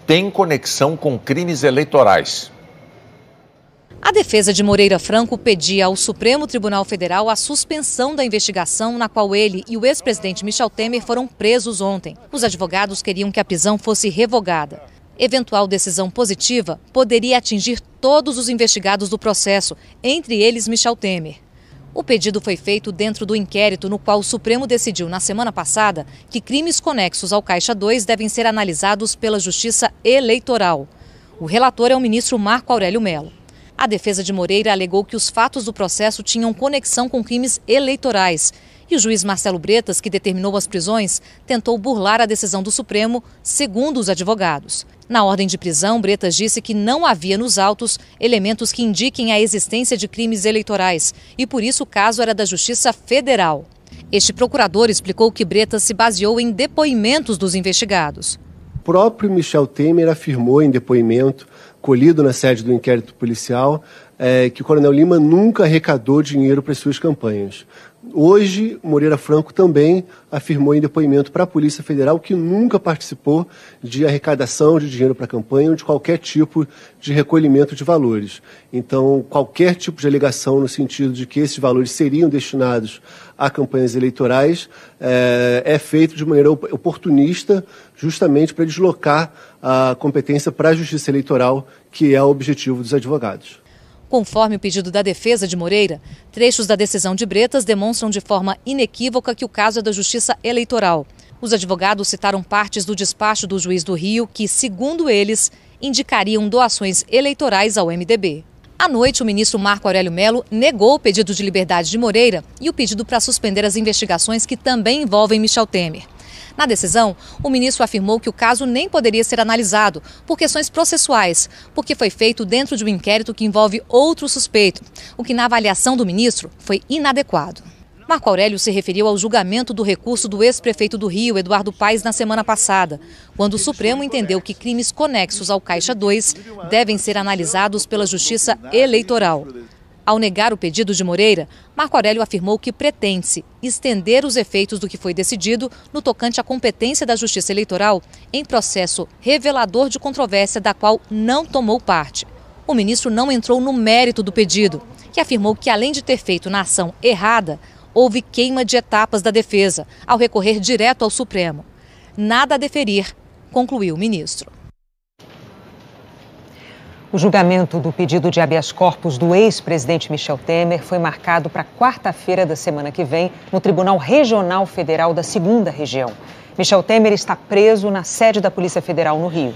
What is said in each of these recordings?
tem conexão com crimes eleitorais. A defesa de Moreira Franco pedia ao Supremo Tribunal Federal a suspensão da investigação na qual ele e o ex-presidente Michel Temer foram presos ontem. Os advogados queriam que a prisão fosse revogada. Eventual decisão positiva poderia atingir todos os investigados do processo, entre eles Michel Temer. O pedido foi feito dentro do inquérito no qual o Supremo decidiu na semana passada que crimes conexos ao Caixa 2 devem ser analisados pela Justiça Eleitoral. O relator é o ministro Marco Aurélio Mello. A defesa de Moreira alegou que os fatos do processo tinham conexão com crimes eleitorais. E o juiz Marcelo Bretas, que determinou as prisões, tentou burlar a decisão do Supremo, segundo os advogados. Na ordem de prisão, Bretas disse que não havia nos autos elementos que indiquem a existência de crimes eleitorais e, por isso, o caso era da Justiça Federal. Este procurador explicou que Bretas se baseou em depoimentos dos investigados. O próprio Michel Temer afirmou em depoimento, colhido na sede do inquérito policial, que o Coronel Lima nunca arrecadou dinheiro para as suas campanhas. Hoje, Moreira Franco também afirmou em depoimento para a Polícia Federal que nunca participou de arrecadação de dinheiro para a campanha ou de qualquer tipo de recolhimento de valores. Então, qualquer tipo de alegação no sentido de que esses valores seriam destinados a campanhas eleitorais é feito de maneira oportunista, justamente para deslocar a competência para a Justiça Eleitoral, que é o objetivo dos advogados. Conforme o pedido da defesa de Moreira, trechos da decisão de Bretas demonstram de forma inequívoca que o caso é da Justiça Eleitoral. Os advogados citaram partes do despacho do juiz do Rio que, segundo eles, indicariam doações eleitorais ao MDB. À noite, o ministro Marco Aurélio Mello negou o pedido de liberdade de Moreira e o pedido para suspender as investigações que também envolvem Michel Temer. Na decisão, o ministro afirmou que o caso nem poderia ser analisado por questões processuais, porque foi feito dentro de um inquérito que envolve outro suspeito, o que, na avaliação do ministro, foi inadequado. Marco Aurélio se referiu ao julgamento do recurso do ex-prefeito do Rio, Eduardo Paes, na semana passada, quando o Supremo entendeu que crimes conexos ao Caixa 2 devem ser analisados pela Justiça Eleitoral. Ao negar o pedido de Moreira, Marco Aurélio afirmou que pretende-se estender os efeitos do que foi decidido no tocante à competência da Justiça Eleitoral em processo revelador de controvérsia da qual não tomou parte. O ministro não entrou no mérito do pedido, que afirmou que, além de ter feito na ação errada, houve queima de etapas da defesa, ao recorrer direto ao Supremo. Nada a deferir, concluiu o ministro. O julgamento do pedido de habeas corpus do ex-presidente Michel Temer foi marcado para quarta-feira da semana que vem no Tribunal Regional Federal da 2ª Região. Michel Temer está preso na sede da Polícia Federal no Rio.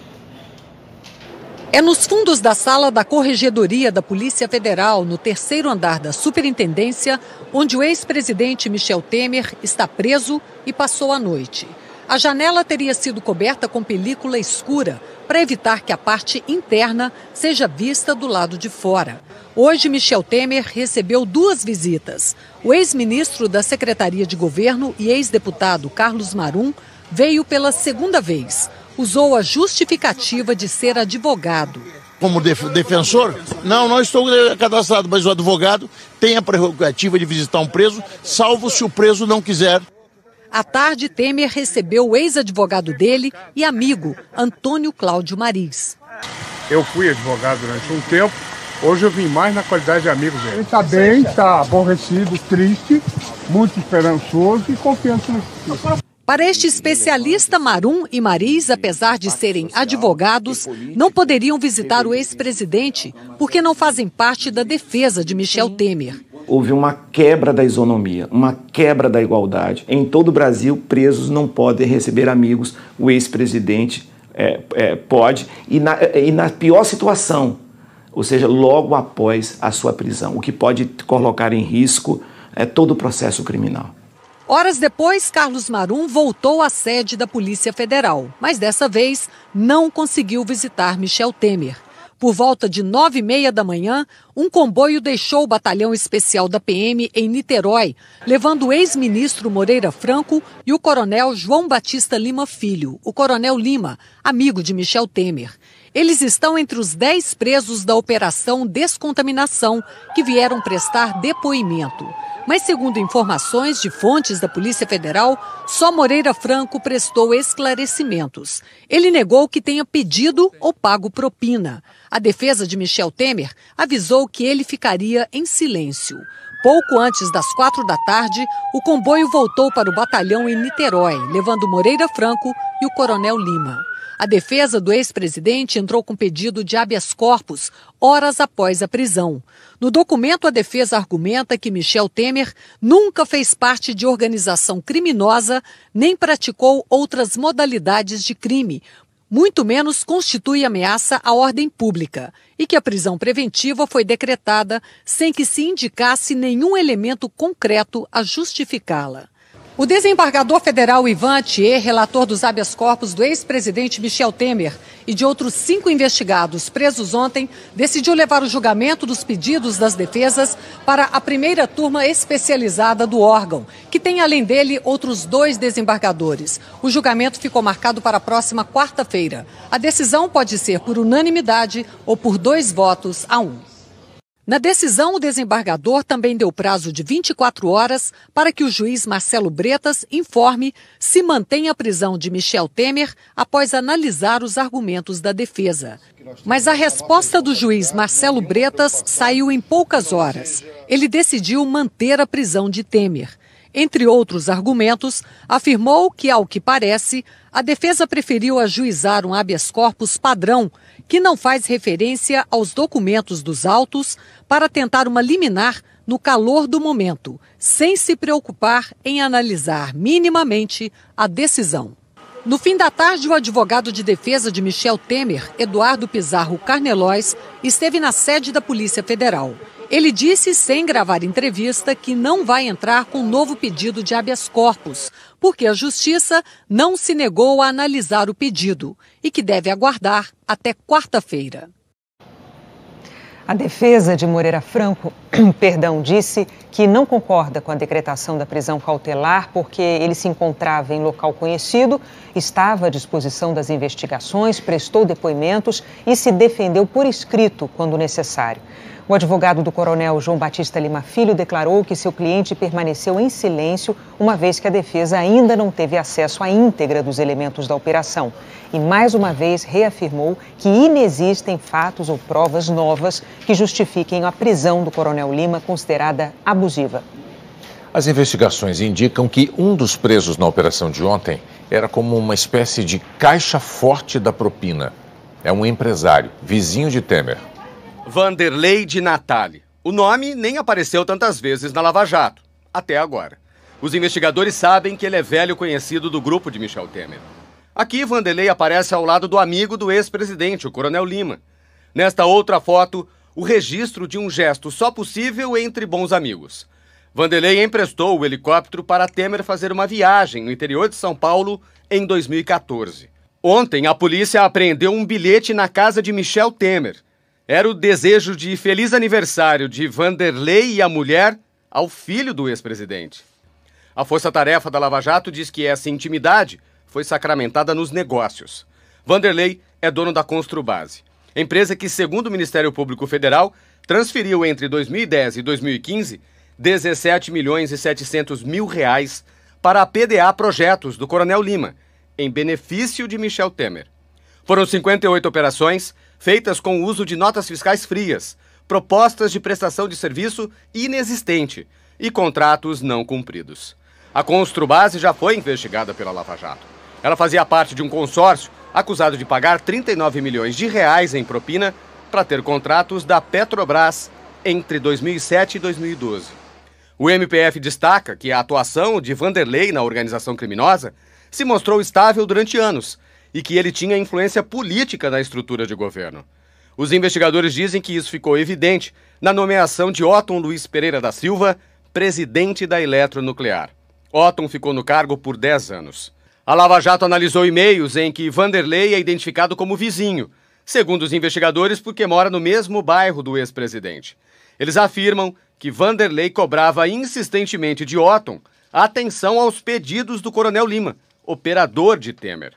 É nos fundos da sala da Corregedoria da Polícia Federal, no 3º andar da Superintendência, onde o ex-presidente Michel Temer está preso e passou a noite. A janela teria sido coberta com película escura para evitar que a parte interna seja vista do lado de fora. Hoje, Michel Temer recebeu 2 visitas. O ex-ministro da Secretaria de Governo e ex-deputado Carlos Marum veio pela 2ª vez. Usou a justificativa de ser advogado. Como defensor, não estou cadastrado, mas o advogado tem a prerrogativa de visitar um preso, salvo se o preso não quiser. À tarde, Temer recebeu o ex-advogado dele e amigo, Antônio Cláudio Mariz. Eu fui advogado durante um tempo, hoje eu vim mais na qualidade de amigo dele. Ele está bem, está aborrecido, triste, muito esperançoso e confiante na justiça. Para este especialista, Marum e Mariz, apesar de serem advogados, não poderiam visitar o ex-presidente porque não fazem parte da defesa de Michel Temer. Houve uma quebra da isonomia, uma quebra da igualdade. Em todo o Brasil, presos não podem receber amigos. O ex-presidente pode. E na pior situação, ou seja, logo após a sua prisão, o que pode colocar em risco todo o processo criminal. Horas depois, Carlos Marum voltou à sede da Polícia Federal, mas dessa vez não conseguiu visitar Michel Temer. Por volta de 9h30 da manhã, um comboio deixou o batalhão especial da PM em Niterói, levando o ex-ministro Moreira Franco e o coronel João Batista Lima Filho, o coronel Lima, amigo de Michel Temer. Eles estão entre os 10 presos da Operação Descontaminação que vieram prestar depoimento. Mas, segundo informações de fontes da Polícia Federal, só Moreira Franco prestou esclarecimentos. Ele negou que tenha pedido ou pago propina. A defesa de Michel Temer avisou que ele ficaria em silêncio. Pouco antes das 4 da tarde, o comboio voltou para o batalhão em Niterói, levando Moreira Franco e o Coronel Lima. A defesa do ex-presidente entrou com pedido de habeas corpus horas após a prisão. No documento, a defesa argumenta que Michel Temer nunca fez parte de organização criminosa nem praticou outras modalidades de crime, muito menos constitui ameaça à ordem pública, e que a prisão preventiva foi decretada sem que se indicasse nenhum elemento concreto a justificá-la. O desembargador federal Ivan Atier, relator dos habeas corpus do ex-presidente Michel Temer e de outros 5 investigados presos ontem, decidiu levar o julgamento dos pedidos das defesas para a primeira turma especializada do órgão, que tem além dele outros 2 desembargadores. O julgamento ficou marcado para a próxima quarta-feira. A decisão pode ser por unanimidade ou por 2 votos a 1. Na decisão, o desembargador também deu prazo de 24 horas para que o juiz Marcelo Bretas informe se mantém a prisão de Michel Temer após analisar os argumentos da defesa. Mas a resposta do juiz Marcelo Bretas saiu em poucas horas. Ele decidiu manter a prisão de Temer. Entre outros argumentos, afirmou que, ao que parece, a defesa preferiu ajuizar um habeas corpus padrão, que não faz referência aos documentos dos autos, para tentar uma liminar no calor do momento, sem se preocupar em analisar minimamente a decisão. No fim da tarde, o advogado de defesa de Michel Temer, Eduardo Pizarro Carnelóis, esteve na sede da Polícia Federal. Ele disse, sem gravar entrevista, que não vai entrar com novo pedido de habeas corpus, porque a Justiça não se negou a analisar o pedido e que deve aguardar até quarta-feira. A defesa de Moreira Franco, disse que não concorda com a decretação da prisão cautelar porque ele se encontrava em local conhecido, estava à disposição das investigações, prestou depoimentos e se defendeu por escrito quando necessário. O advogado do coronel João Batista Lima Filho declarou que seu cliente permaneceu em silêncio, uma vez que a defesa ainda não teve acesso à íntegra dos elementos da operação. E, mais uma vez, reafirmou que inexistem fatos ou provas novas que justifiquem a prisão do coronel Lima, considerada abusiva. As investigações indicam que um dos presos na operação de ontem era como uma espécie de caixa forte da propina. É um empresário, vizinho de Temer. Vanderlei de Natale. O nome nem apareceu tantas vezes na Lava Jato, até agora. Os investigadores sabem que ele é velho conhecido do grupo de Michel Temer. Aqui, Vanderlei aparece ao lado do amigo do ex-presidente, o Coronel Lima. Nesta outra foto, o registro de um gesto só possível entre bons amigos. Vanderlei emprestou o helicóptero para Temer fazer uma viagem no interior de São Paulo em 2014. Ontem, a polícia apreendeu um bilhete na casa de Michel Temer. Era o desejo de feliz aniversário de Vanderlei e a mulher ao filho do ex-presidente. A força-tarefa da Lava Jato diz que essa intimidade foi sacramentada nos negócios. Vanderlei é dono da Construbase, empresa que, segundo o Ministério Público Federal, transferiu entre 2010 e 2015 17 milhões e 700 mil reais para a PDA Projetos do Coronel Lima, em benefício de Michel Temer. Foram 58 operações feitas com o uso de notas fiscais frias, propostas de prestação de serviço inexistente e contratos não cumpridos. A Construbase já foi investigada pela Lava Jato. Ela fazia parte de um consórcio acusado de pagar 39 milhões de reais em propina para ter contratos da Petrobras entre 2007 e 2012. O MPF destaca que a atuação de Vanderlei na organização criminosa se mostrou estável durante anos e que ele tinha influência política na estrutura de governo. Os investigadores dizem que isso ficou evidente na nomeação de Otton Luiz Pereira da Silva, presidente da Eletronuclear. Otton ficou no cargo por 10 anos. A Lava Jato analisou e-mails em que Vanderlei é identificado como vizinho, segundo os investigadores, porque mora no mesmo bairro do ex-presidente. Eles afirmam que Vanderlei cobrava insistentemente de Otton atenção aos pedidos do Coronel Lima, operador de Temer.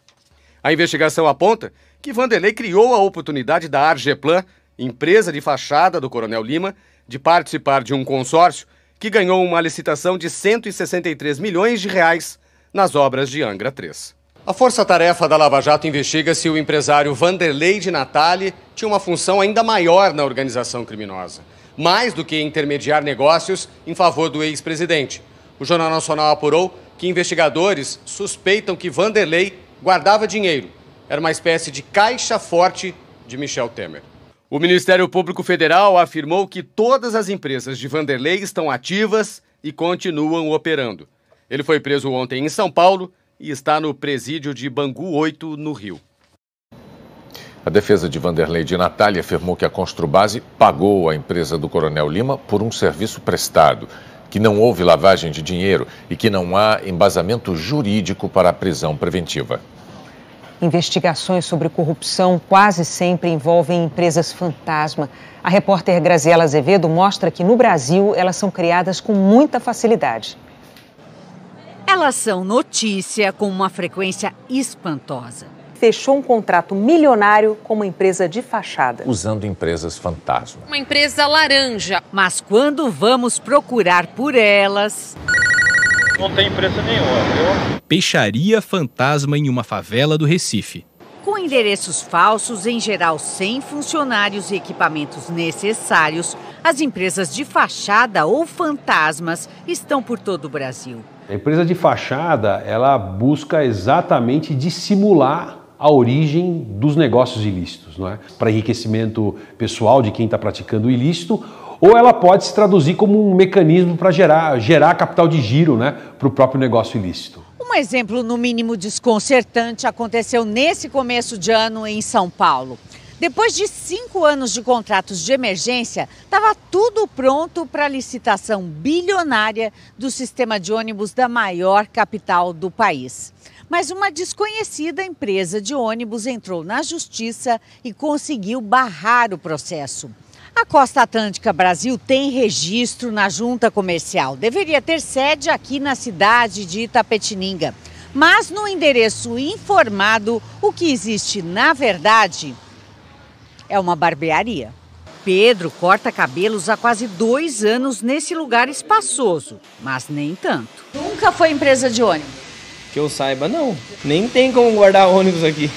A investigação aponta que Vanderlei criou a oportunidade da Argeplan, empresa de fachada do Coronel Lima, de participar de um consórcio que ganhou uma licitação de 163 milhões de reais nas obras de Angra 3. A força-tarefa da Lava Jato investiga se o empresário Vanderlei de Natali tinha uma função ainda maior na organização criminosa, mais do que intermediar negócios em favor do ex-presidente. O Jornal Nacional apurou que investigadores suspeitam que Vanderlei guardava dinheiro. Era uma espécie de caixa forte de Michel Temer. O Ministério Público Federal afirmou que todas as empresas de Vanderlei estão ativas e continuam operando. Ele foi preso ontem em São Paulo e está no presídio de Bangu 8, no Rio. A defesa de Vanderlei de Natali afirmou que a Construbase pagou a empresa do Coronel Lima por um serviço prestado, que não houve lavagem de dinheiro e que não há embasamento jurídico para a prisão preventiva. Investigações sobre corrupção quase sempre envolvem empresas fantasma. A repórter Graziela Azevedo mostra que no Brasil elas são criadas com muita facilidade. Elas são notícia com uma frequência espantosa. Fechou um contrato milionário com uma empresa de fachada. Usando empresas fantasma. Uma empresa laranja. Mas quando vamos procurar por elas... Não tem empresa nenhuma, viu? Peixaria fantasma em uma favela do Recife. Com endereços falsos, em geral sem funcionários e equipamentos necessários, as empresas de fachada ou fantasmas estão por todo o Brasil. A empresa de fachada, ela busca exatamente dissimular a origem dos negócios ilícitos, não é? Para enriquecimento pessoal de quem está praticando o ilícito, ou ela pode se traduzir como um mecanismo para gerar capital de giro, né, para o próprio negócio ilícito. Um exemplo, no mínimo desconcertante, aconteceu nesse começo de ano em São Paulo. Depois de 5 anos de contratos de emergência, estava tudo pronto para a licitação bilionária do sistema de ônibus da maior capital do país. Mas uma desconhecida empresa de ônibus entrou na justiça e conseguiu barrar o processo. A Costa Atlântica Brasil tem registro na junta comercial. Deveria ter sede aqui na cidade de Itapetininga. Mas no endereço informado, o que existe na verdade é uma barbearia. Pedro corta cabelos há quase 2 anos nesse lugar espaçoso, mas nem tanto. Nunca foi empresa de ônibus? Que eu saiba, não. Nem tem como guardar ônibus aqui.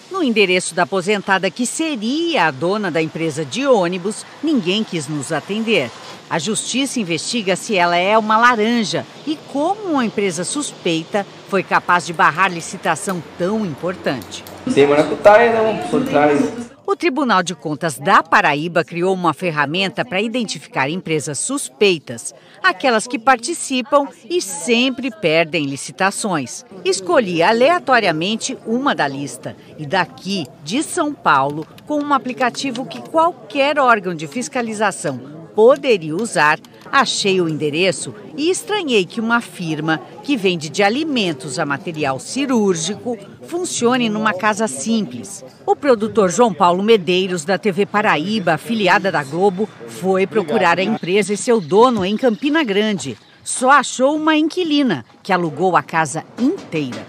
No endereço da aposentada, que seria a dona da empresa de ônibus, ninguém quis nos atender. A justiça investiga se ela é uma laranja e como uma empresa suspeita foi capaz de barrar licitação tão importante. Tem maracutaia, não, por trás. O Tribunal de Contas da Paraíba criou uma ferramenta para identificar empresas suspeitas, aquelas que participam e sempre perdem licitações. Escolhi aleatoriamente uma da lista e daqui, de São Paulo, com um aplicativo que qualquer órgão de fiscalização poderia usar, achei o endereço e estranhei que uma firma que vende de alimentos a material cirúrgico funcione numa casa simples. O produtor João Paulo Medeiros, da TV Paraíba, afiliada da Globo, foi procurar a empresa e seu dono em Campina Grande. Só achou uma inquilina, que alugou a casa inteira.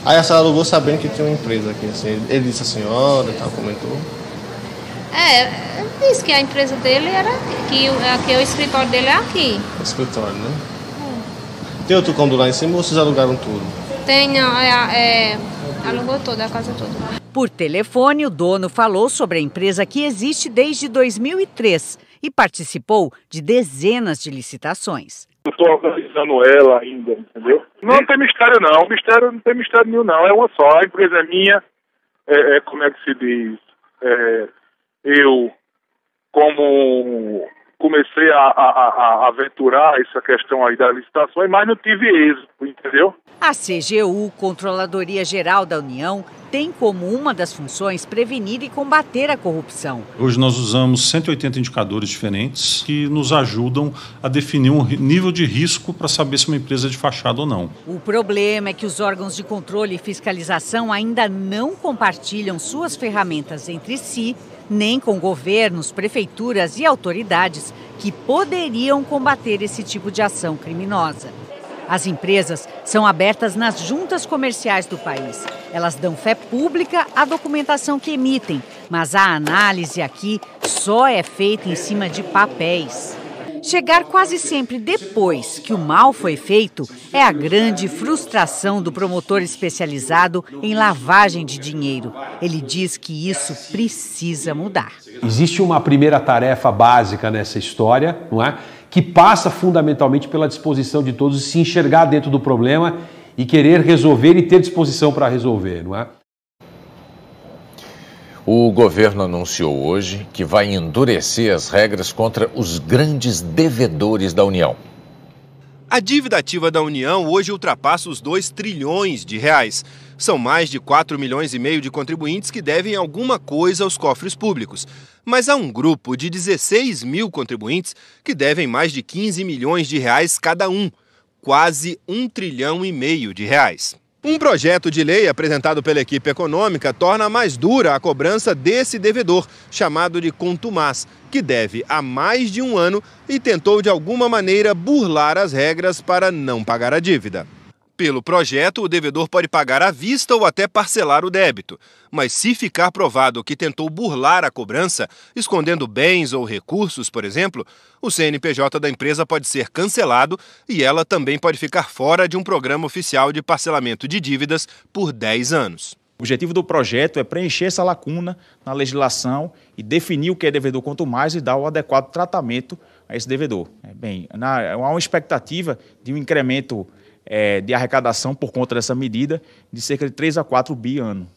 Aí a senhora alugou sabendo que tinha uma empresa aqui, assim. Ele disse a senhora e tal, comentou. Ele disse que a empresa dele era aqui, o escritório dele é aqui. O escritório, né? Tem outro cômodo lá em cima ou vocês alugaram tudo? Tem, alugou toda, a casa toda. Por telefone, o dono falou sobre a empresa que existe desde 2003 e participou de dezenas de licitações. Eu estou organizando ela ainda, entendeu? Não tem mistério não, não tem mistério nenhum não, é uma só, a empresa é minha, como é que se diz, eu, como comecei a aventurar essa questão aí das licitações, mas não tive êxito, entendeu? A CGU, Controladoria Geral da União, tem como uma das funções prevenir e combater a corrupção. Hoje nós usamos 180 indicadores diferentes que nos ajudam a definir um nível de risco para saber se uma empresa é de fachada ou não. O problema é que os órgãos de controle e fiscalização ainda não compartilham suas ferramentas entre si, nem com governos, prefeituras e autoridades que poderiam combater esse tipo de ação criminosa. As empresas são abertas nas juntas comerciais do país. Elas dão fé pública à documentação que emitem, mas a análise aqui só é feita em cima de papéis. Chegar quase sempre depois que o mal foi feito é a grande frustração do promotor especializado em lavagem de dinheiro. Ele diz que isso precisa mudar. Existe uma primeira tarefa básica nessa história, não é? Que passa fundamentalmente pela disposição de todos de se enxergar dentro do problema e querer resolver e ter disposição para resolver, não é? O governo anunciou hoje que vai endurecer as regras contra os grandes devedores da União. A dívida ativa da União hoje ultrapassa os 2 trilhões de reais. São mais de 4,5 milhões de contribuintes que devem alguma coisa aos cofres públicos. Mas há um grupo de 16 mil contribuintes que devem mais de 15 milhões de reais cada um. Quase 1,5 trilhão de reais. Um projeto de lei apresentado pela equipe econômica torna mais dura a cobrança desse devedor, chamado de contumaz, que deve há mais de um ano e tentou de alguma maneira burlar as regras para não pagar a dívida. Pelo projeto, o devedor pode pagar à vista ou até parcelar o débito. Mas se ficar provado que tentou burlar a cobrança, escondendo bens ou recursos, por exemplo, o CNPJ da empresa pode ser cancelado e ela também pode ficar fora de um programa oficial de parcelamento de dívidas por 10 anos. O objetivo do projeto é preencher essa lacuna na legislação e definir o que é devedor contumaz e dar o adequado tratamento a esse devedor. Há uma expectativa de um incremento de arrecadação por conta dessa medida de cerca de 3 a 4 bi ano.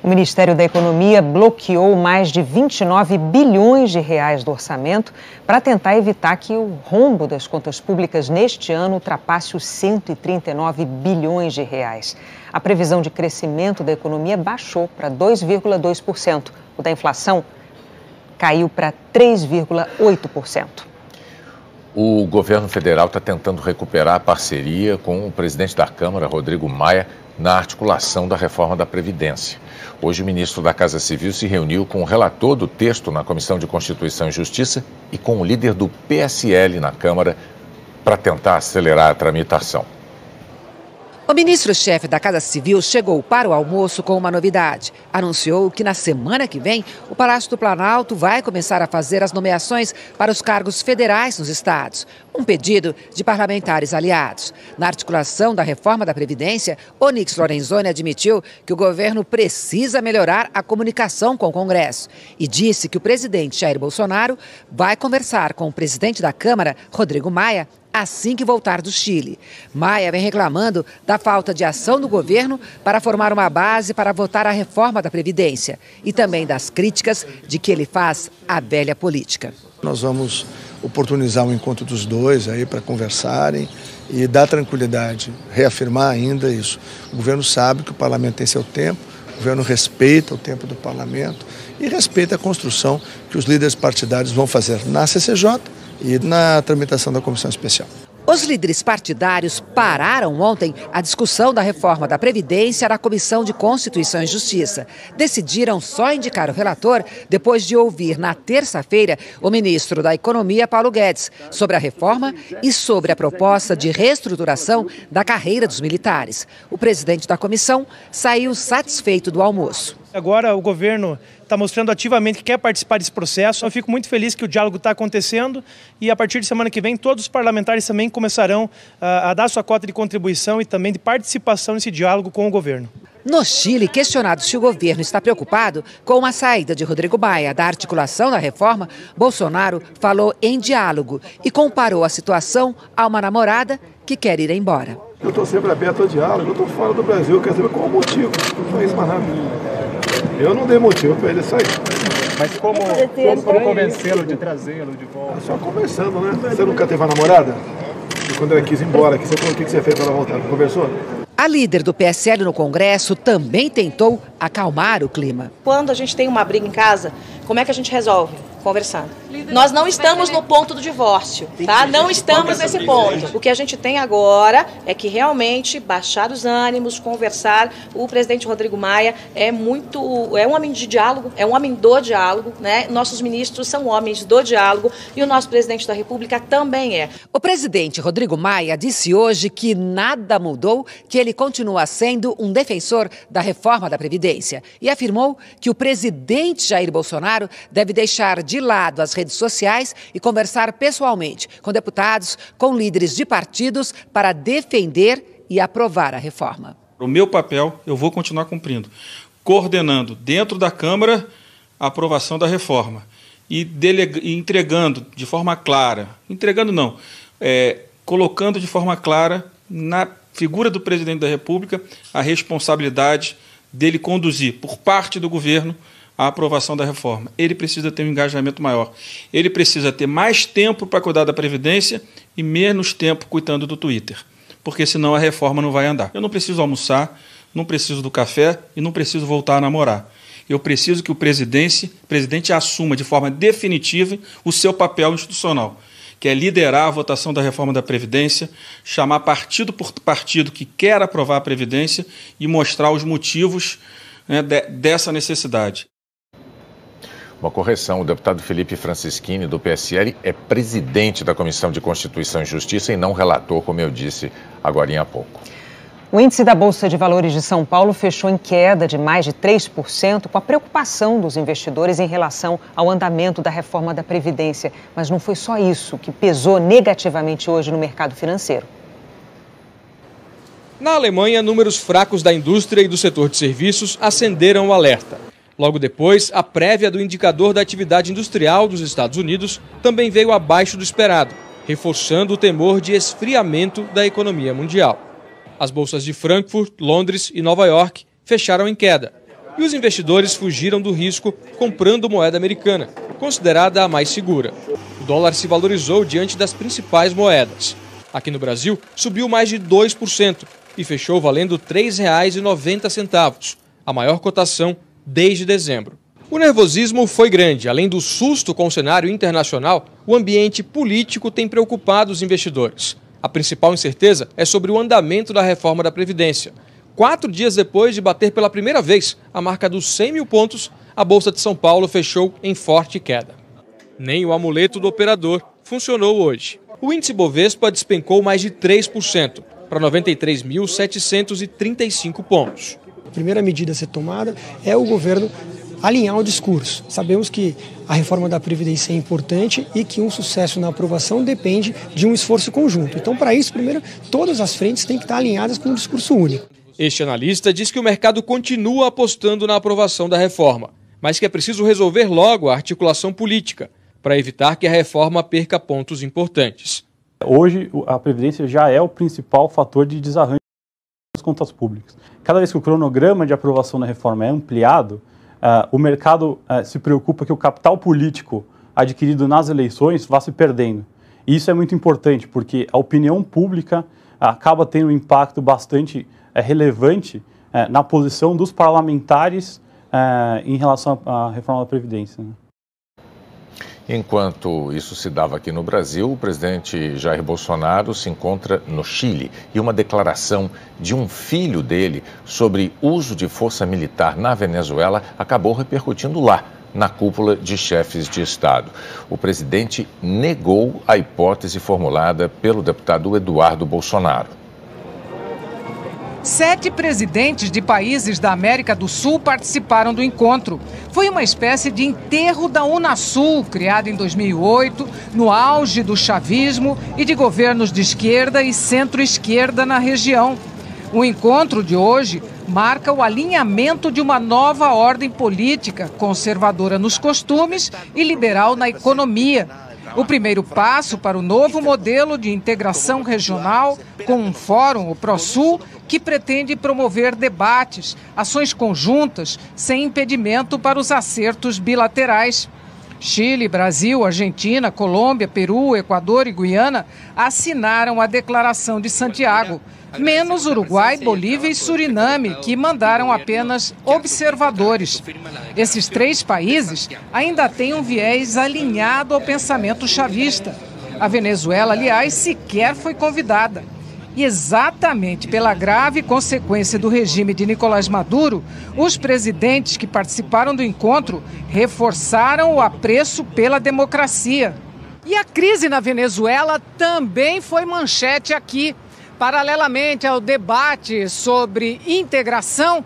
O Ministério da Economia bloqueou mais de 29 bilhões de reais do orçamento para tentar evitar que o rombo das contas públicas neste ano ultrapasse os 139 bilhões de reais. A previsão de crescimento da economia baixou para 2,2%. O da inflação caiu para 3,8%. O governo federal está tentando recuperar a parceria com o presidente da Câmara, Rodrigo Maia, na articulação da reforma da Previdência. Hoje, o ministro da Casa Civil se reuniu com o relator do texto na Comissão de Constituição e Justiça e com o líder do PSL na Câmara para tentar acelerar a tramitação. O ministro-chefe da Casa Civil chegou para o almoço com uma novidade. Anunciou que na semana que vem o Palácio do Planalto vai começar a fazer as nomeações para os cargos federais nos estados. Um pedido de parlamentares aliados. Na articulação da reforma da Previdência, Onyx Lorenzoni admitiu que o governo precisa melhorar a comunicação com o Congresso e disse que o presidente Jair Bolsonaro vai conversar com o presidente da Câmara, Rodrigo Maia, assim que voltar do Chile. Maia vem reclamando da falta de ação do governo para formar uma base para votar a reforma da Previdência e também das críticas de que ele faz à velha política. Nós vamos oportunizar um encontro dos dois aí para conversarem e dar tranquilidade, reafirmar ainda isso. O governo sabe que o parlamento tem seu tempo, o governo respeita o tempo do parlamento e respeita a construção que os líderes partidários vão fazer na CCJ e na tramitação da Comissão Especial. Os líderes partidários pararam ontem a discussão da reforma da Previdência na Comissão de Constituição e Justiça. Decidiram só indicar o relator depois de ouvir na terça-feira o ministro da Economia, Paulo Guedes, sobre a reforma e sobre a proposta de reestruturação da carreira dos militares. O presidente da comissão saiu satisfeito do almoço. Agora o governo está mostrando ativamente que quer participar desse processo. Eu fico muito feliz que o diálogo está acontecendo e a partir de semana que vem todos os parlamentares também começarão a dar sua cota de contribuição e também de participação nesse diálogo com o governo. No Chile, questionado se o governo está preocupado com a saída de Rodrigo Maia da articulação da reforma, Bolsonaro falou em diálogo e comparou a situação a uma namorada que quer ir embora. Eu estou sempre aberto ao diálogo, eu estou fora do Brasil, eu quero saber qual o motivo, não é isso mais nada. Eu não dei motivo para ele sair. Mas como convencê-lo de trazê-lo de volta? Só conversando, né? Você nunca teve uma namorada? E quando ela quis ir embora, o que você fez para ela voltar? Conversou? A líder do PSL no Congresso também tentou acalmar o clima. Quando a gente tem uma briga em casa, como é que a gente resolve? Conversando. Nós não estamos no ponto do divórcio, tá? Não estamos nesse ponto. O que a gente tem agora é que realmente baixar os ânimos, conversar. O presidente Rodrigo Maia é um homem de diálogo, é um homem do diálogo, né? Nossos ministros são homens do diálogo e o nosso presidente da República também é. O presidente Rodrigo Maia disse hoje que nada mudou, que ele continua sendo um defensor da reforma da Previdência e afirmou que o presidente Jair Bolsonaro deve deixar de lado as redes sociais e conversar pessoalmente com deputados, com líderes de partidos para defender e aprovar a reforma. O meu papel eu vou continuar cumprindo, coordenando dentro da Câmara a aprovação da reforma e entregando de forma clara, colocando de forma clara na figura do presidente da República a responsabilidade dele conduzir, por parte do governo, a aprovação da reforma. Ele precisa ter um engajamento maior. Ele precisa ter mais tempo para cuidar da Previdência e menos tempo cuidando do Twitter, porque senão a reforma não vai andar. Eu não preciso almoçar, não preciso do café e não preciso voltar a namorar. Eu preciso que o presidente assuma de forma definitiva o seu papel institucional, que é liderar a votação da reforma da Previdência, chamar partido por partido que quer aprovar a Previdência e mostrar os motivos, né, dessa necessidade. Uma correção, o deputado Felipe Francischini, do PSL, é presidente da Comissão de Constituição e Justiça e não relator, como eu disse agorinha há pouco. O índice da Bolsa de Valores de São Paulo fechou em queda de mais de 3%, com a preocupação dos investidores em relação ao andamento da reforma da Previdência. Mas não foi só isso que pesou negativamente hoje no mercado financeiro. Na Alemanha, números fracos da indústria e do setor de serviços acenderam o alerta. Logo depois, a prévia do indicador da atividade industrial dos Estados Unidos também veio abaixo do esperado, reforçando o temor de esfriamento da economia mundial. As bolsas de Frankfurt, Londres e Nova York fecharam em queda. E os investidores fugiram do risco comprando moeda americana, considerada a mais segura. O dólar se valorizou diante das principais moedas. Aqui no Brasil, subiu mais de 2% e fechou valendo R$ 3,90, a maior cotação desde dezembro. O nervosismo foi grande. Além do susto com o cenário internacional, o ambiente político tem preocupado os investidores. A principal incerteza é sobre o andamento da reforma da Previdência. 4 dias depois de bater pela primeira vez a marca dos 100 mil pontos, a Bolsa de São Paulo fechou em forte queda. Nem o amuleto do operador funcionou hoje. O índice Bovespa despencou mais de 3%, para 93.735 pontos. A primeira medida a ser tomada é o governo alinhar o discurso. Sabemos que a reforma da Previdência é importante e que um sucesso na aprovação depende de um esforço conjunto. Então, para isso, primeiro, todas as frentes têm que estar alinhadas com um discurso único. Este analista diz que o mercado continua apostando na aprovação da reforma, mas que é preciso resolver logo a articulação política, para evitar que a reforma perca pontos importantes. Hoje, a Previdência já é o principal fator de desarranjo das contas públicas. Cada vez que o cronograma de aprovação da reforma é ampliado, o mercado se preocupa que o capital político adquirido nas eleições vá se perdendo. E isso é muito importante, porque a opinião pública acaba tendo um impacto bastante relevante na posição dos parlamentares em relação à reforma da Previdência, né? Enquanto isso se dava aqui no Brasil, o presidente Jair Bolsonaro se encontra no Chile e uma declaração de um filho dele sobre uso de força militar na Venezuela acabou repercutindo lá, na cúpula de chefes de Estado. O presidente negou a hipótese formulada pelo deputado Eduardo Bolsonaro. 7 presidentes de países da América do Sul participaram do encontro. Foi uma espécie de enterro da Unasul, criada em 2008, no auge do chavismo e de governos de esquerda e centro-esquerda na região. O encontro de hoje marca o alinhamento de uma nova ordem política, conservadora nos costumes e liberal na economia. O primeiro passo para o novo modelo de integração regional, com um fórum, o ProSul, que pretende promover debates, ações conjuntas, sem impedimento para os acertos bilaterais. Chile, Brasil, Argentina, Colômbia, Peru, Equador e Guiana assinaram a Declaração de Santiago, menos Uruguai, Bolívia e Suriname, que mandaram apenas observadores. Esses 3 países ainda têm um viés alinhado ao pensamento chavista. A Venezuela, aliás, sequer foi convidada. E exatamente pela grave consequência do regime de Nicolás Maduro, os presidentes que participaram do encontro reforçaram o apreço pela democracia. E a crise na Venezuela também foi manchete aqui. Paralelamente ao debate sobre integração,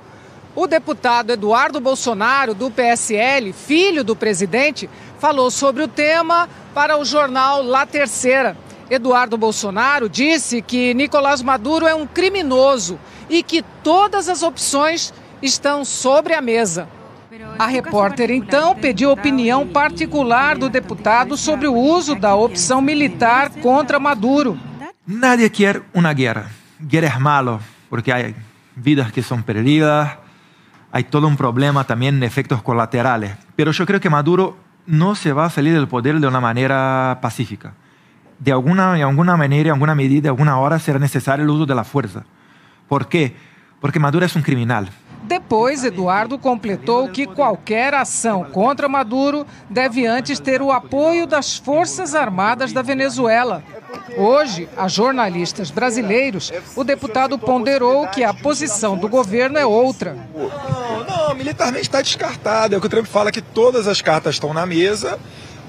O deputado Eduardo Bolsonaro, do PSL, filho do presidente, falou sobre o tema para o jornal La Terceira. Eduardo Bolsonaro disse que Nicolás Maduro é um criminoso e que todas as opções estão sobre a mesa. A repórter, então, pediu opinião particular do deputado sobre o uso da opção militar contra Maduro. Nadie quer uma guerra. Guerra é malo, porque há vidas que são perdidas, há todo um problema também de efeitos colaterais. Mas eu creio que Maduro não se vai sair do poder de uma maneira pacífica. De alguma maneira, em alguma medida, em alguma hora, será necessário o uso da força. Por quê? Porque Maduro é um criminal. Depois, Eduardo completou que qualquer ação contra Maduro deve antes ter o apoio das Forças Armadas da Venezuela. Hoje, a jornalistas brasileiros, o deputado ponderou que a posição do governo é outra. Não, militarmente está descartado. É o que o Trump fala, que todas as cartas estão na mesa.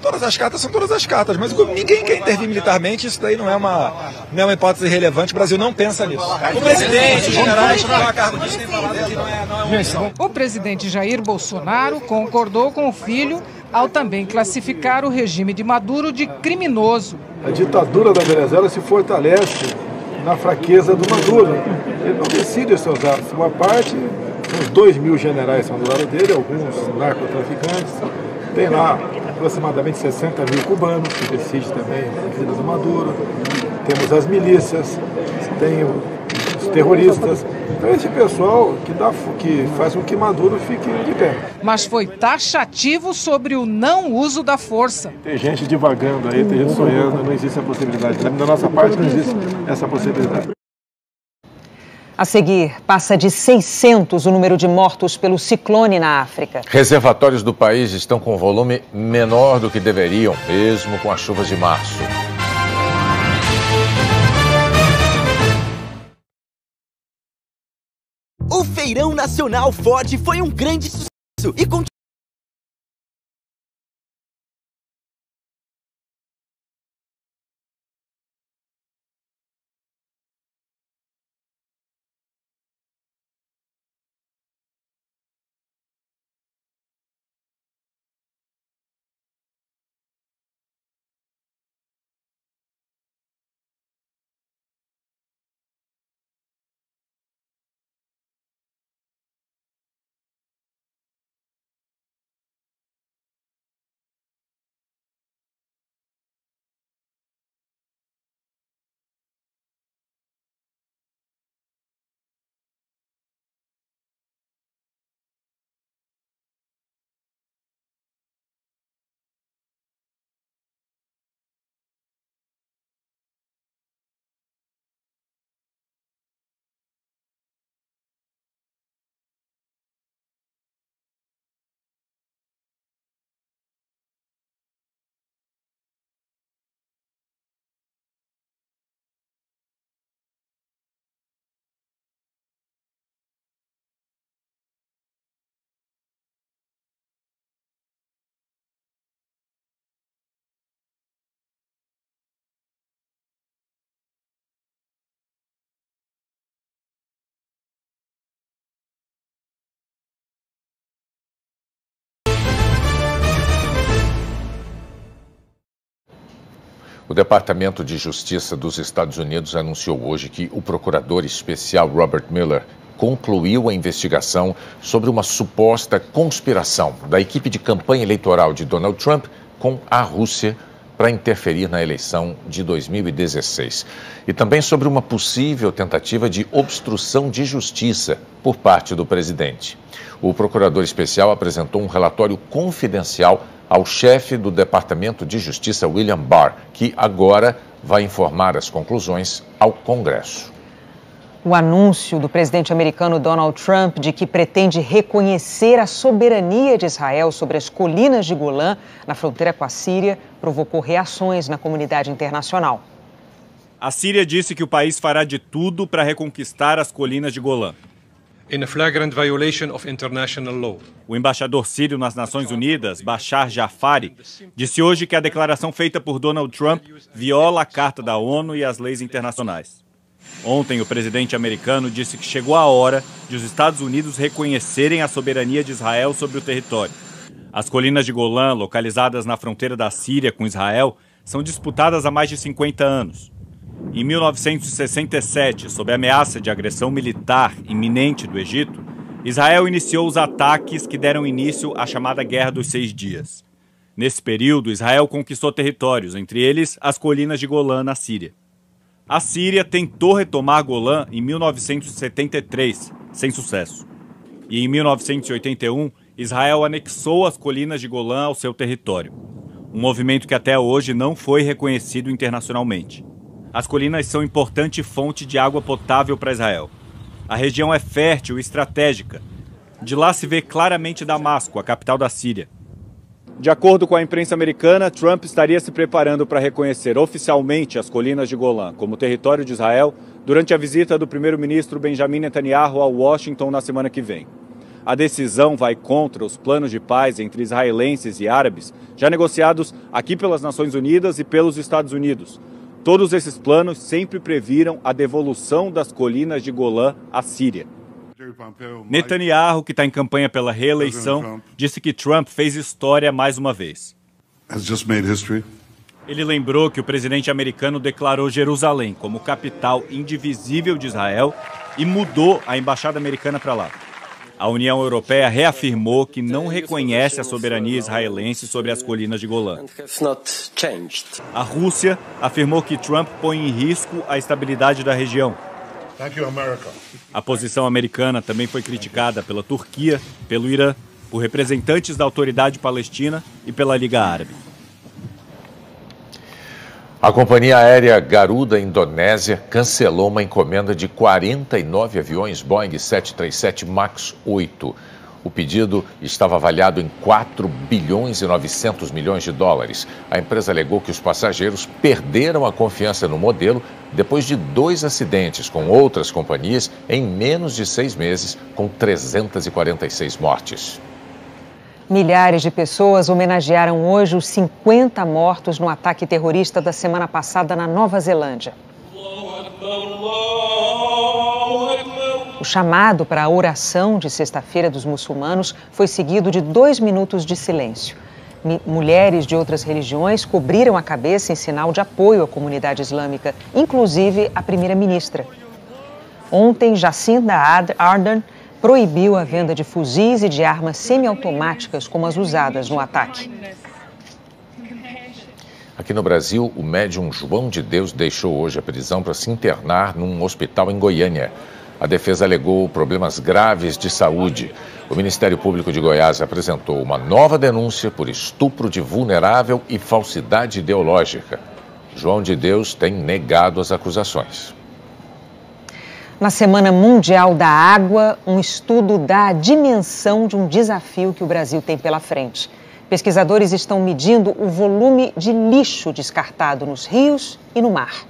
Todas as cartas são todas as cartas, mas ninguém quer intervir militarmente, isso daí não é uma hipótese relevante, o Brasil não pensa nisso. O presidente, os generais, não há cargo disso, nem falar daqui, não é. O presidente Jair Bolsonaro concordou com o filho ao também classificar o regime de Maduro de criminoso. A ditadura da Venezuela se fortalece na fraqueza do Maduro. Ele não decide os seus atos. Uma parte, uns 2.000 generais são do lado dele, alguns narcotraficantes. Tem lá aproximadamente 60 mil cubanos que decidem também a vida do Maduro. Temos as milícias, tem os terroristas. Então esse pessoal que faz com que Maduro fique de pé. Mas foi taxativo sobre o não uso da força. Tem gente divagando aí, tem gente sonhando, não existe a possibilidade. Da nossa parte não existe essa possibilidade. A seguir, passa de 600 o número de mortos pelo ciclone na África. Reservatórios do país estão com volume menor do que deveriam, mesmo com as chuvas de março. O Feirão Nacional Ford foi um grande sucesso e continua. O Departamento de Justiça dos Estados Unidos anunciou hoje que o procurador especial Robert Mueller concluiu a investigação sobre uma suposta conspiração da equipe de campanha eleitoral de Donald Trump com a Rússia para interferir na eleição de 2016. E também sobre uma possível tentativa de obstrução de justiça por parte do presidente. O procurador especial apresentou um relatório confidencial ao chefe do Departamento de Justiça, William Barr, que agora vai informar as conclusões ao Congresso. O anúncio do presidente americano Donald Trump de que pretende reconhecer a soberania de Israel sobre as colinas de Golã, na fronteira com a Síria, provocou reações na comunidade internacional. A Síria disse que o país fará de tudo para reconquistar as colinas de Golã. In a flagrant violation of international law. O embaixador sírio nas Nações Unidas, Bashar Jafari, disse hoje que a declaração feita por Donald Trump viola a Carta da ONU e as leis internacionais. Ontem, o presidente americano disse que chegou a hora de os Estados Unidos reconhecerem a soberania de Israel sobre o território. As colinas de Golã, localizadas na fronteira da Síria com Israel, são disputadas há mais de 50 anos. Em 1967, sob a ameaça de agressão militar iminente do Egito, Israel iniciou os ataques que deram início à chamada Guerra dos 6 Dias. Nesse período, Israel conquistou territórios, entre eles as colinas de Golã, na Síria. A Síria tentou retomar Golã em 1973, sem sucesso. E em 1981, Israel anexou as colinas de Golã ao seu território. Um movimento que até hoje não foi reconhecido internacionalmente. As colinas são importante fonte de água potável para Israel. A região é fértil e estratégica. De lá se vê claramente Damasco, a capital da Síria. De acordo com a imprensa americana, Trump estaria se preparando para reconhecer oficialmente as colinas de Golã como território de Israel durante a visita do primeiro-ministro Benjamin Netanyahu a Washington na semana que vem. A decisão vai contra os planos de paz entre israelenses e árabes, já negociados aqui pelas Nações Unidas e pelos Estados Unidos. Todos esses planos sempre previram a devolução das colinas de Golã à Síria. Netanyahu, que está em campanha pela reeleição, disse que Trump fez história mais uma vez. Ele lembrou que o presidente americano declarou Jerusalém como capital indivisível de Israel e mudou a embaixada americana para lá. A União Europeia reafirmou que não reconhece a soberania israelense sobre as colinas de Golã. A Rússia afirmou que Trump põe em risco a estabilidade da região. A posição americana também foi criticada pela Turquia, pelo Irã, por representantes da Autoridade Palestina e pela Liga Árabe. A companhia aérea Garuda Indonésia cancelou uma encomenda de 49 aviões Boeing 737 MAX 8. O pedido estava avaliado em 4 bilhões e 900 milhões de dólares. A empresa alegou que os passageiros perderam a confiança no modelo depois de 2 acidentes com outras companhias em menos de 6 meses, com 346 mortes. Milhares de pessoas homenagearam hoje os 50 mortos no ataque terrorista da semana passada na Nova Zelândia. O chamado para a oração de sexta-feira dos muçulmanos foi seguido de 2 minutos de silêncio. Mulheres de outras religiões cobriram a cabeça em sinal de apoio à comunidade islâmica, inclusive a primeira-ministra. Ontem, Jacinda Ardern proibiu a venda de fuzis e de armas semiautomáticas como as usadas no ataque. Aqui no Brasil, o médium João de Deus deixou hoje a prisão para se internar num hospital em Goiânia. A defesa alegou problemas graves de saúde. O Ministério Público de Goiás apresentou uma nova denúncia por estupro de vulnerável e falsidade ideológica. João de Deus tem negado as acusações. Na Semana Mundial da Água, um estudo dá a dimensão de um desafio que o Brasil tem pela frente. Pesquisadores estão medindo o volume de lixo descartado nos rios e no mar.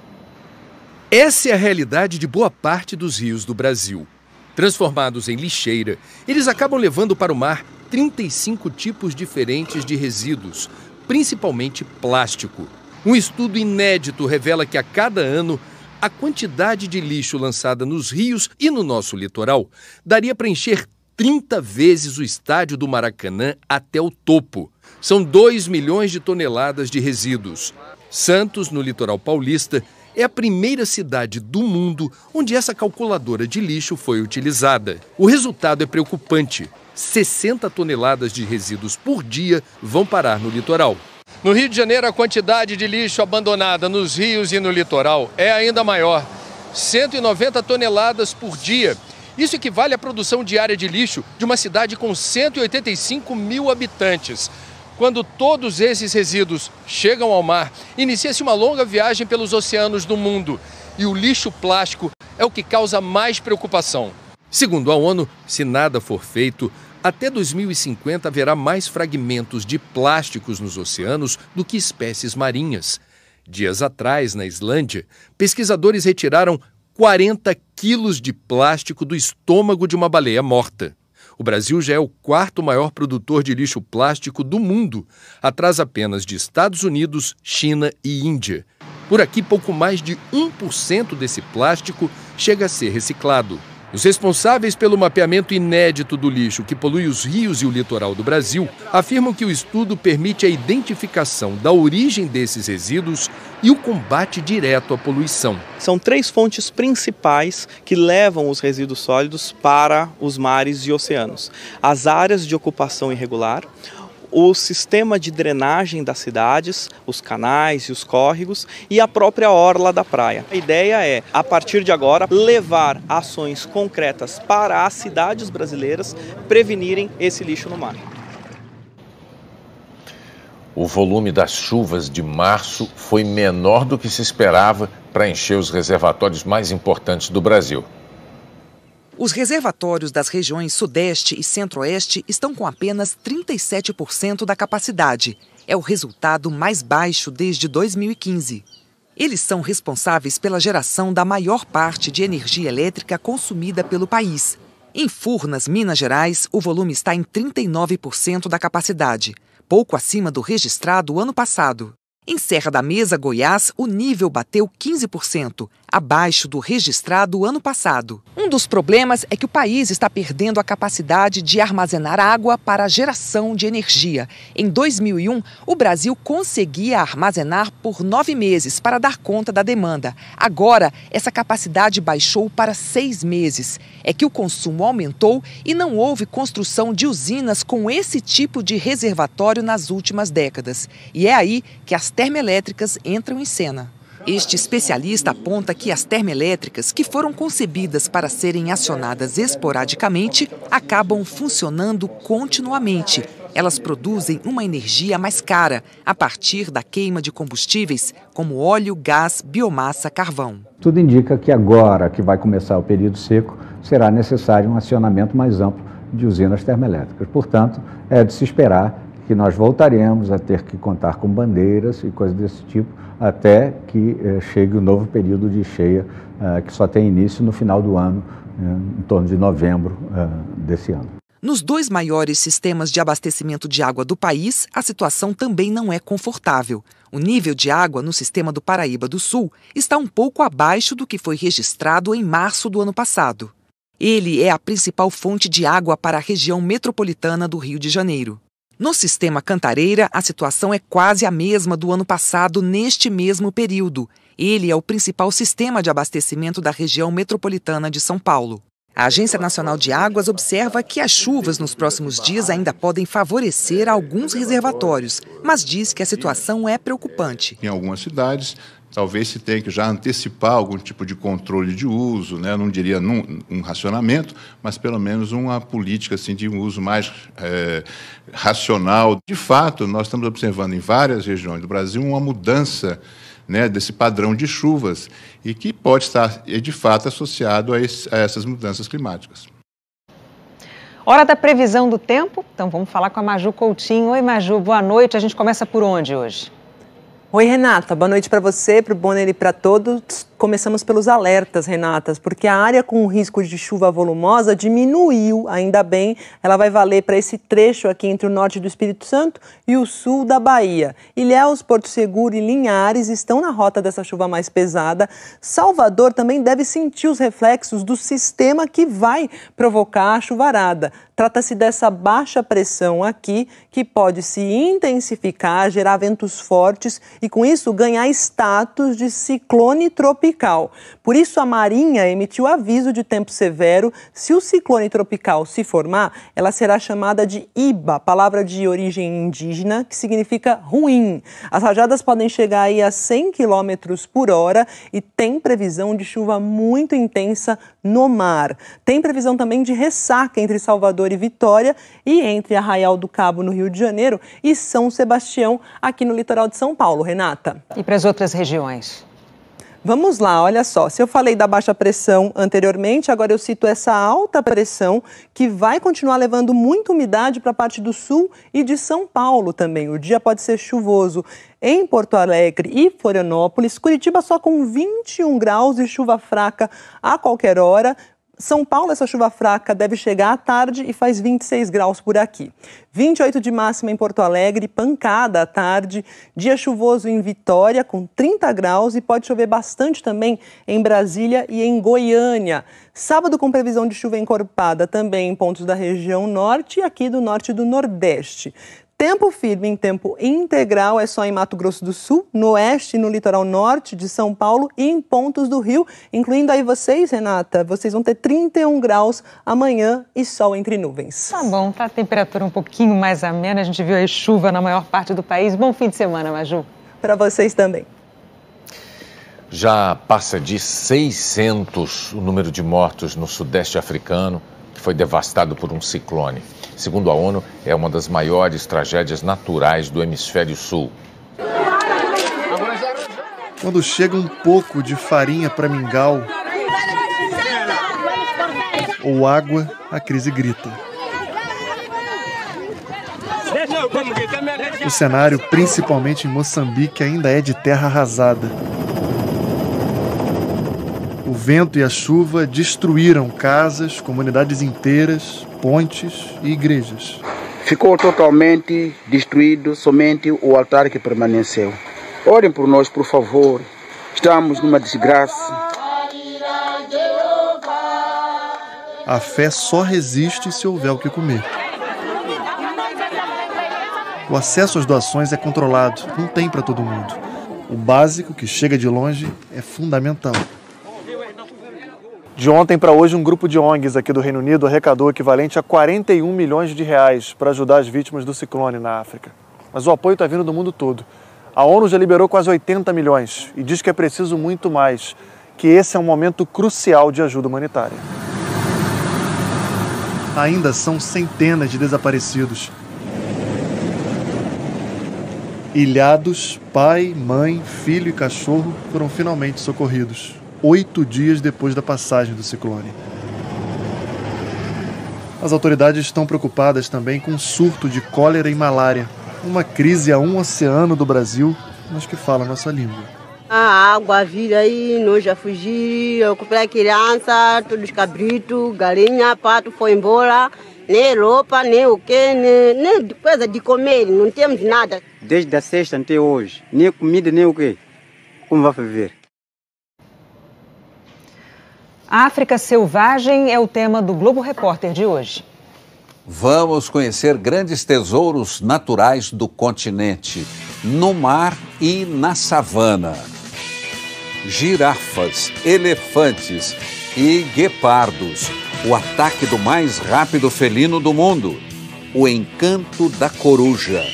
Essa é a realidade de boa parte dos rios do Brasil. Transformados em lixeira, eles acabam levando para o mar 35 tipos diferentes de resíduos, principalmente plástico. Um estudo inédito revela que a cada ano, a quantidade de lixo lançada nos rios e no nosso litoral daria para encher 30 vezes o estádio do Maracanã até o topo. São 2 milhões de toneladas de resíduos. Santos, no litoral paulista, é a primeira cidade do mundo onde essa calculadora de lixo foi utilizada. O resultado é preocupante. 60 toneladas de resíduos por dia vão parar no litoral. No Rio de Janeiro, a quantidade de lixo abandonada nos rios e no litoral é ainda maior. 190 toneladas por dia. Isso equivale à produção diária de lixo de uma cidade com 185 mil habitantes. Quando todos esses resíduos chegam ao mar, inicia-se uma longa viagem pelos oceanos do mundo. E o lixo plástico é o que causa mais preocupação. Segundo a ONU, se nada for feito, até 2050 haverá mais fragmentos de plásticos nos oceanos do que espécies marinhas. Dias atrás, na Islândia, pesquisadores retiraram 40 quilos de plástico do estômago de uma baleia morta. O Brasil já é o 4º maior produtor de lixo plástico do mundo, atrás apenas de Estados Unidos, China e Índia. Por aqui, pouco mais de 1% desse plástico chega a ser reciclado. Os responsáveis pelo mapeamento inédito do lixo que polui os rios e o litoral do Brasil afirmam que o estudo permite a identificação da origem desses resíduos e o combate direto à poluição. São 3 fontes principais que levam os resíduos sólidos para os mares e oceanos: as áreas de ocupação irregular, o sistema de drenagem das cidades, os canais e os córregos e a própria orla da praia. A ideia é, a partir de agora, levar ações concretas para as cidades brasileiras prevenirem esse lixo no mar. O volume das chuvas de março foi menor do que se esperava para encher os reservatórios mais importantes do Brasil. Os reservatórios das regiões Sudeste e Centro-Oeste estão com apenas 37% da capacidade. É o resultado mais baixo desde 2015. Eles são responsáveis pela geração da maior parte de energia elétrica consumida pelo país. Em Furnas, Minas Gerais, o volume está em 39% da capacidade, pouco acima do registrado ano passado. Em Serra da Mesa, Goiás, o nível bateu 15%, abaixo do registrado ano passado. Um dos problemas é que o país está perdendo a capacidade de armazenar água para a geração de energia. Em 2001, o Brasil conseguia armazenar por 9 meses para dar conta da demanda. Agora, essa capacidade baixou para 6 meses. É que o consumo aumentou e não houve construção de usinas com esse tipo de reservatório nas últimas décadas. E é aí que as termoelétricas entram em cena. Este especialista aponta que as termoelétricas, que foram concebidas para serem acionadas esporadicamente, acabam funcionando continuamente. Elas produzem uma energia mais cara, a partir da queima de combustíveis, como óleo, gás, biomassa, carvão. Tudo indica que agora que vai começar o período seco, será necessário um acionamento mais amplo de usinas termoelétricas. Portanto, é de se esperar que nós voltaremos a ter que contar com bandeiras e coisas desse tipo, até que chegue o novo período de cheia, que só tem início no final do ano, em torno de novembro desse ano. Nos 2 maiores sistemas de abastecimento de água do país, a situação também não é confortável. O nível de água no sistema do Paraíba do Sul está um pouco abaixo do que foi registrado em março do ano passado. Ele é a principal fonte de água para a região metropolitana do Rio de Janeiro. No sistema Cantareira, a situação é quase a mesma do ano passado neste mesmo período. Ele é o principal sistema de abastecimento da região metropolitana de São Paulo. A Agência Nacional de Águas observa que as chuvas nos próximos dias ainda podem favorecer alguns reservatórios, mas diz que a situação é preocupante. Em algumas cidades, talvez se tenha que já antecipar algum tipo de controle de uso, né? Não diria um racionamento, mas pelo menos uma política assim, de um uso mais racional. De fato, nós estamos observando em várias regiões do Brasil uma mudança, né, desse padrão de chuvas e que pode estar, de fato, associado a essas mudanças climáticas. Hora da previsão do tempo? Então vamos falar com a Maju Coutinho. Oi, Maju, boa noite. A gente começa por onde hoje? Oi, Renata. Boa noite para você, para o Bonner e para todos. Começamos pelos alertas, Renatas, porque a área com risco de chuva volumosa diminuiu, ainda bem. Ela vai valer para esse trecho aqui entre o norte do Espírito Santo e o sul da Bahia. Ilhéus, Porto Seguro e Linhares estão na rota dessa chuva mais pesada. Salvador também deve sentir os reflexos do sistema que vai provocar a chuvarada. Trata-se dessa baixa pressão aqui, que pode se intensificar, gerar ventos fortes e, com isso, ganhar status de ciclone tropical. Por isso, a Marinha emitiu aviso de tempo severo. Se o ciclone tropical se formar, ela será chamada de Iba, palavra de origem indígena, que significa ruim. As rajadas podem chegar aí a 100 km por hora e tem previsão de chuva muito intensa no mar. Tem previsão também de ressaca entre Salvador e Vitória e entre Arraial do Cabo, no Rio de Janeiro, e São Sebastião, aqui no litoral de São Paulo. Renata. E para as outras regiões? Vamos lá, olha só, se eu falei da baixa pressão anteriormente, agora eu cito essa alta pressão que vai continuar levando muita umidade para a parte do sul e de São Paulo também. O dia pode ser chuvoso em Porto Alegre e Florianópolis, Curitiba só com 21 graus e chuva fraca a qualquer hora. São Paulo, essa chuva fraca deve chegar à tarde e faz 26 graus por aqui. 28 de máxima em Porto Alegre, pancada à tarde. Dia chuvoso em Vitória, com 30 graus, e pode chover bastante também em Brasília e em Goiânia. Sábado com previsão de chuva encorpada também em pontos da região norte e aqui do norte e do nordeste. Tempo firme em tempo integral é só em Mato Grosso do Sul, no oeste e no litoral norte de São Paulo e em pontos do Rio, incluindo aí vocês, Renata. Vocês vão ter 31 graus amanhã e sol entre nuvens. Tá bom, tá a temperatura um pouquinho mais amena. A gente viu aí chuva na maior parte do país. Bom fim de semana, Maju. Para vocês também. Já passa de 600 o número de mortos no sudeste africano, que foi devastado por um ciclone. Segundo a ONU, é uma das maiores tragédias naturais do hemisfério sul. Quando chega um pouco de farinha para mingau ou água, a crise grita. O cenário, principalmente em Moçambique, ainda é de terra arrasada. O vento e a chuva destruíram casas, comunidades inteiras, pontes e igrejas. Ficou totalmente destruído somente o altar que permaneceu. Orem por nós, por favor. Estamos numa desgraça. A fé só resiste se houver o que comer. O acesso às doações é controlado, não tem para todo mundo. O básico, que chega de longe, é fundamental. De ontem para hoje, um grupo de ONGs aqui do Reino Unido arrecadou o equivalente a 41 milhões de reais para ajudar as vítimas do ciclone na África. Mas o apoio está vindo do mundo todo. A ONU já liberou quase 80 milhões e diz que é preciso muito mais, que esse é um momento crucial de ajuda humanitária. Ainda são centenas de desaparecidos. Ilhados, pai, mãe, filho e cachorro foram finalmente socorridos. 8 dias depois da passagem do ciclone. As autoridades estão preocupadas também com o surto de cólera e malária, uma crise a um oceano do Brasil, mas que fala a nossa língua. A água vira aí, nós já fugimos, eu comprei criança, todos cabritos, galinha, pato, foi embora, nem roupa, nem o quê, nem coisa de comer, não temos nada. Desde a sexta até hoje, nem comida, nem o quê, como vai viver? A África selvagem é o tema do Globo Repórter de hoje. Vamos conhecer grandes tesouros naturais do continente, no mar e na savana. Girafas, elefantes e guepardos, o ataque do mais rápido felino do mundo, o encanto da coruja,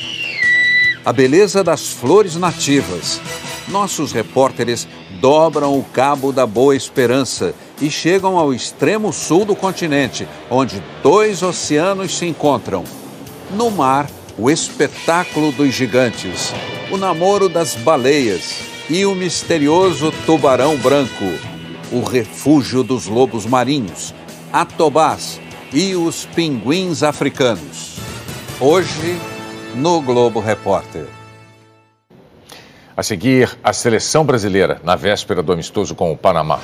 a beleza das flores nativas. Nossos repórteres dobram o Cabo da Boa Esperança e chegam ao extremo sul do continente, onde 2 oceanos se encontram. No mar, o espetáculo dos gigantes, o namoro das baleias e o misterioso tubarão branco, o refúgio dos lobos marinhos, atobás e os pinguins africanos. Hoje, no Globo Repórter. A seguir, a seleção brasileira na véspera do amistoso com o Panamá.